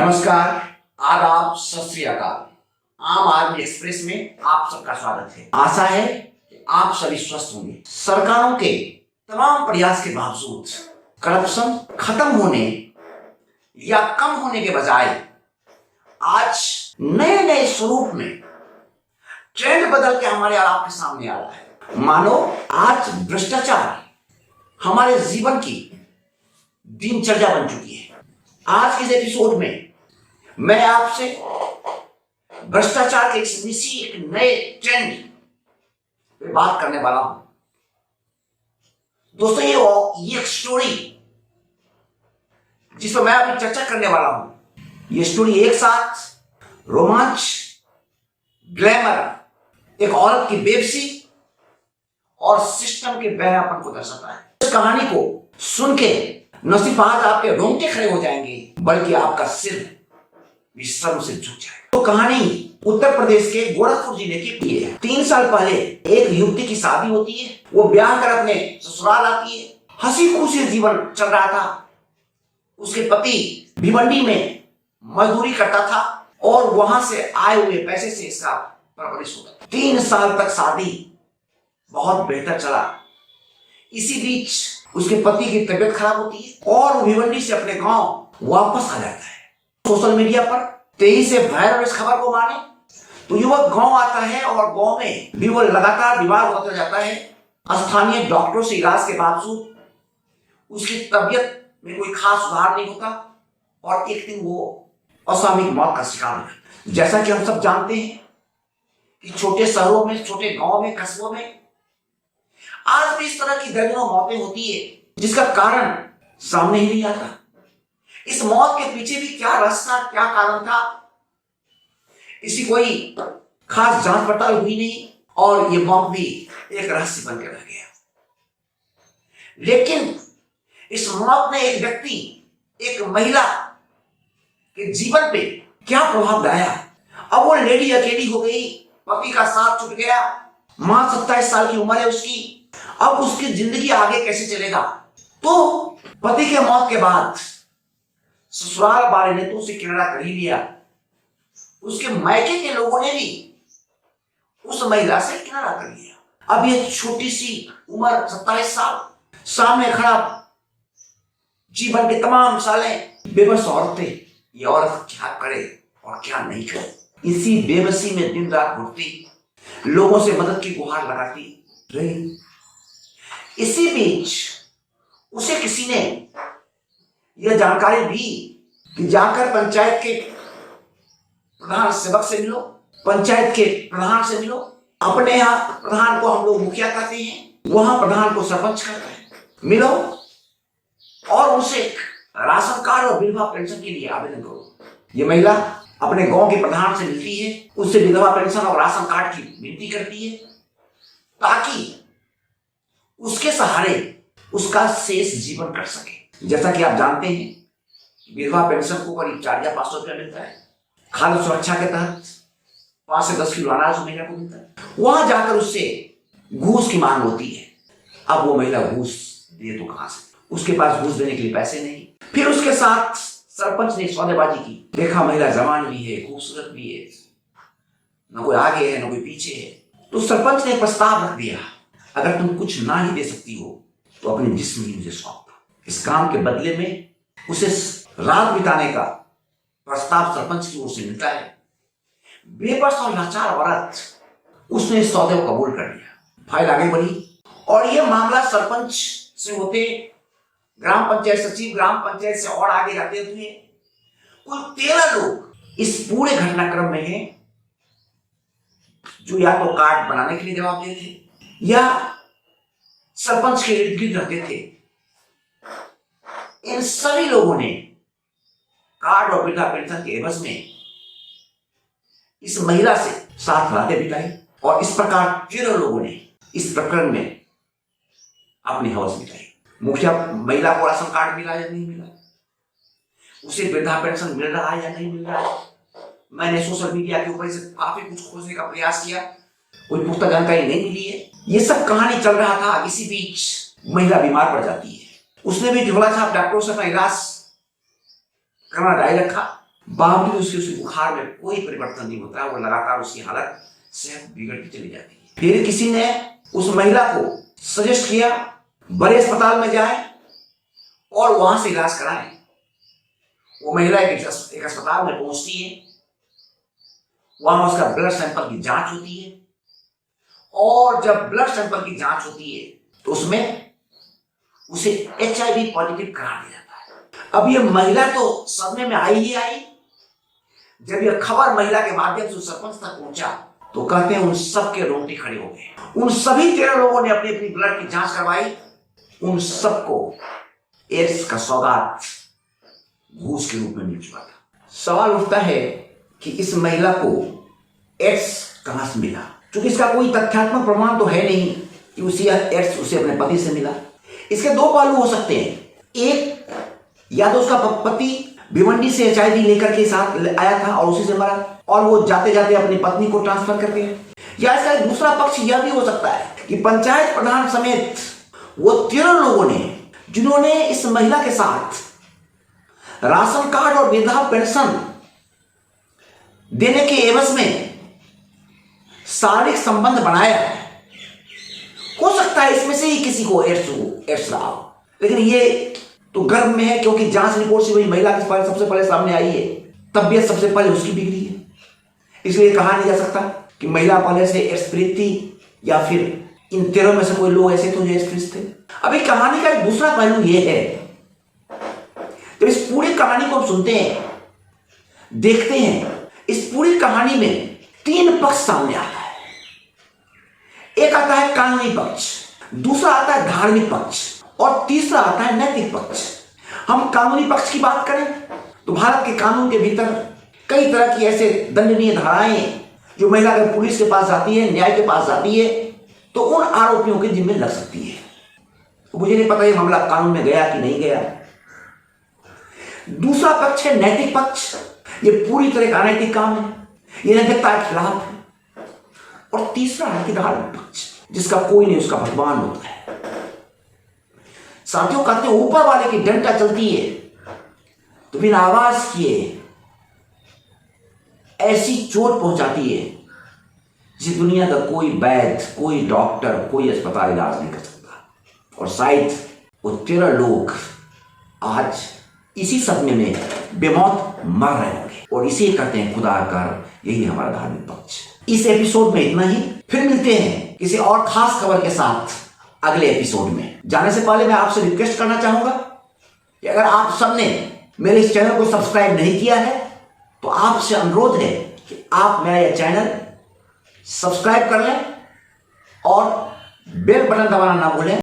नमस्कार, आदाब, सत श्री अकाल। आम आदमी एक्सप्रेस में आप सबका स्वागत है। आशा है कि आप सभी स्वस्थ होंगे। सरकारों के तमाम प्रयास के बावजूद करप्शन खत्म होने या कम होने के बजाय आज नए नए स्वरूप में ट्रेंड बदल के हमारे और आपके सामने आ रहा है। मानो आज भ्रष्टाचार हमारे जीवन की दिनचर्या बन चुकी है। आज के इस एपिसोड में मैं आपसे भ्रष्टाचार के एक नए ट्रेंड पे बात करने वाला हूं। दोस्तों, ये एक स्टोरी जिस पर मैं अभी चर्चा करने वाला हूं, ये स्टोरी एक साथ रोमांच, ग्लैमर, एक औरत की बेबसी और सिस्टम के बहरापन को दर्शाता है। इस कहानी को सुन के न सिर्फ आज आपके रोंगटे खड़े हो जाएंगे बल्कि आपका सिर भी शर्म से झुक जाएगा। तो कहानी उत्तर प्रदेश के गोरखपुर जिले की है। 3 साल पहले एक युवती की शादी होती है। वो ब्याह कर अपने ससुराल आती है। हंसी खुशी जीवन चल रहा था। उसके पति भिवंडी में मजदूरी करता था और वहां से आए हुए पैसे से इसका परवरिश होता। 3 साल तक शादी बहुत बेहतर चला। इसी बीच उसके पति की तबीयत खराब होती है और वो भिवंडी से अपने गांव वापस आ जाता है। सोशल मीडिया पर तेजी से वायरल इस खबर को माने तो युवक गांव आता है और गांव में भी वो लगातार बीमार होता जाता है। स्थानीय डॉक्टरों से इलाज के बावजूद उसकी तबीयत में कोई खास सुधार नहीं होता और एक दिन वो असामयिक मौत का शिकार हो जाता है। जैसा कि हम सब जानते हैं कि छोटे शहरों में, छोटे गांव में, कस्बों में आज भी इस तरह की दर्जनों मौतें होती है जिसका कारण सामने ही नहीं आता। इस मौत के पीछे भी क्या रहस्य था, क्या कारण था, इसी कोई खास जांच पड़ताल हुई नहीं और ये मौत भी एक रहस्य बन के रह गया। लेकिन इस मौत ने एक व्यक्ति, एक महिला के जीवन पे क्या प्रभाव डाला। अब वो लेडी अकेली हो गई, पति का साथ छूट गया, मां 27 साल की उम्र है उसकी। अब उसकी जिंदगी आगे कैसे चलेगा। तो पति के मौत के बाद ससुराल वाले ने तो उसे किनारा कर ही लिया। उसके मायके के लोगों ने भी उस महिला से किनारा कर लिया। अब ये छोटी सी उम्र 27 साल, सामने खड़ा जीवन के तमाम सालें बेबस औरतें, ये औरत क्या करे और क्या नहीं करे। इसी बेबसी में दिन रात घुटती, लोगों से मदद की गुहार लगाती रही। इसी बीच उसे किसी ने यह जानकारी दी कि जाकर पंचायत के प्रधान सेवक से मिलो, पंचायत के प्रधान से मिलो। अपने यहाँ प्रधान को हम लोग मुखिया कहते हैं, वहां प्रधान को सरपंच कहते हैं। मिलो और उनसे राशन कार्ड और विधवा पेंशन के लिए आवेदन करो। ये महिला अपने गांव के प्रधान से मिलती है, उससे विधवा पेंशन और राशन कार्ड की विनती करती है ताकि उसके सहारे उसका शेष जीवन कट सके। जैसा कि आप जानते हैं विधवा पेंशन को करीब 4 या 500 रुपया मिलता है। खाद्य सुरक्षा के तहत 5 से 10 किलो अनाज महिला को मिलता है। वहां जाकर उससे घूस की मांग होती है। अब वो महिला घूस दे तो कहां से, उसके पास घूस देने के लिए पैसे नहीं। फिर उसके साथ सरपंच ने सौदेबाजी की। देखा महिला जवान भी है, खूबसूरत भी है, न कोई आगे है न कोई पीछे है। तो सरपंच ने प्रस्ताव रख दिया, अगर तुम कुछ ना ही दे सकती हो तो अपने जिस्म ही मुझे सौंप दो। इस काम के बदले में उसे रात बिताने का प्रस्ताव सरपंच की ओर से मिलता है। बेबस और लाचार औरत उसने इस सौदे को कबूल कर लिया। फाइल आगे बढ़ी और यह मामला सरपंच से होते ग्राम पंचायत सचिव, ग्राम पंचायत से और आगे जाते हुए कुल 13 लोग इस पूरे घटनाक्रम में हैं जो या तो कार्ड बनाने के लिए जवाब देते या सरपंच के इर्द गिर्द रहते थे। इन सभी लोगों ने कार्ड और वृद्धा पेंशन के एवज में इस महिला से साथ रातें बिताई और इस प्रकार 13 लोगों ने इस प्रकरण में अपनी हवस मिटाई। मुखिया महिला को राशन कार्ड मिला या नहीं मिला, उसे वृद्धा पेंशन मिल रहा है या नहीं मिल रहा है। मैंने सोशल मीडिया के ऊपर से काफी कुछ खोजने का प्रयास किया, कोई पुख्ता जानकारी नहीं मिली है। ये सब कहानी चल रहा था। इसी बीच महिला बीमार पड़ जाती है। उसने भी झोला छाप डॉक्टरों से अपना इलाज करना जारी रखा। बावजूद उसकी बुखार में कोई परिवर्तन नहीं होता, वो लगातार उसकी हालत सेहत बिगड़ती चली जाती है। फिर किसी ने उस महिला को सजेस्ट किया बड़े अस्पताल में जाए और वहां से इलाज कराएं। वो महिला एक अस्पताल में पहुंचती है, वहां उसका ब्लड सैंपल की जांच होती है और जब ब्लड सैंपल की जांच होती है तो उसमें उसे HIV पॉजिटिव करार दिया जाता है। अब ये महिला तो सदमे में आई ही आई। जब यह खबर महिला के माध्यम से सरपंच तक पहुंचा तो कहते हैं उन सब के रोंगटे खड़े हो गए। उन सभी 13 लोगों ने अपनी अपनी ब्लड की जांच करवाई। उन सबको एड्स का सौगात घूस के रूप में मिल चुका था। सवाल उठता है कि इस महिला को एड्स कहां से मिला, क्योंकि इसका कोई तथ्यात्मक प्रमाण तो है नहीं कि एड्स उसे अपने पति से मिला। इसके दो पहलू हो सकते हैं। एक, या तो उसका पति भिवंडी से HIV लेकर के साथ आया था और उसी से मरा और वो जाते जाते अपनी पत्नी को ट्रांसफर कर दिया, या इसका दूसरा पक्ष यह भी हो सकता है कि पंचायत प्रधान समेत वो 13 लोगों ने, जिन्होंने इस महिला के साथ राशन कार्ड और वृद्धा पेंशन देने के एवज में शारीरिक संबंध बनाया है, हो सकता है इसमें से ही किसी को एड्स रहा हो। लेकिन ये तो गर्भ में है, क्योंकि जांच रिपोर्ट से वही महिला की सबसे पहले सामने आई है, तबीयत सबसे पहले उसकी बिगड़ी है। इसलिए कहा नहीं जा सकता कि महिला पहले से एड्स पीड़ित थी या फिर इन 13 में से कोई लोग ऐसे थे जो एड्स पीड़ित थे। अभी कहानी का एक दूसरा पहलू यह है, जब इस पूरी कहानी को हम सुनते हैं, देखते हैं, इस पूरी कहानी में 3 पक्ष सामने आता है। एक आता है कानूनी पक्ष, दूसरा आता है धार्मिक पक्ष और तीसरा आता है नैतिक पक्ष। हम कानूनी पक्ष की बात करें तो भारत के कानून के भीतर कई तरह की ऐसे दंडनीय धाराएं जो महिला अगर पुलिस के पास जाती है, न्याय के पास जाती है, तो उन आरोपियों के जिम्मे लग सकती है। तो मुझे नहीं पता ये मामला कानून में गया कि नहीं गया। दूसरा पक्ष है नैतिक पक्ष। ये पूरी तरह का अनैतिक काम है, ये नैतिकता के खिलाफ है। और तीसरा है कि धार्मिक पक्ष, जिसका कोई नहीं, उसका भगवान होता है। साथियों, कहते हैं ऊपर वाले की डंडा चलती है तो बिना आवाज किए ऐसी चोट पहुंचाती है जिस दुनिया का कोई वैद्य, कोई डॉक्टर, कोई अस्पताल इलाज नहीं कर सकता। और शायद वो 13 लोग आज इसी सदमे में बेमौत मर रहे होंगे और इसे कहते हैं खुदा कर। यही हमारा धार्मिक पक्ष। इस एपिसोड में इतना ही। फिर मिलते हैं किसी और खास खबर के साथ अगले एपिसोड में। जाने से पहले मैं आपसे रिक्वेस्ट करना चाहूंगा कि अगर आप सबने मेरे इस चैनल को सब्सक्राइब नहीं किया है तो आपसे अनुरोध है कि आप मेरा यह चैनल सब्सक्राइब कर लें और बेल बटन दबाना ना भूलें।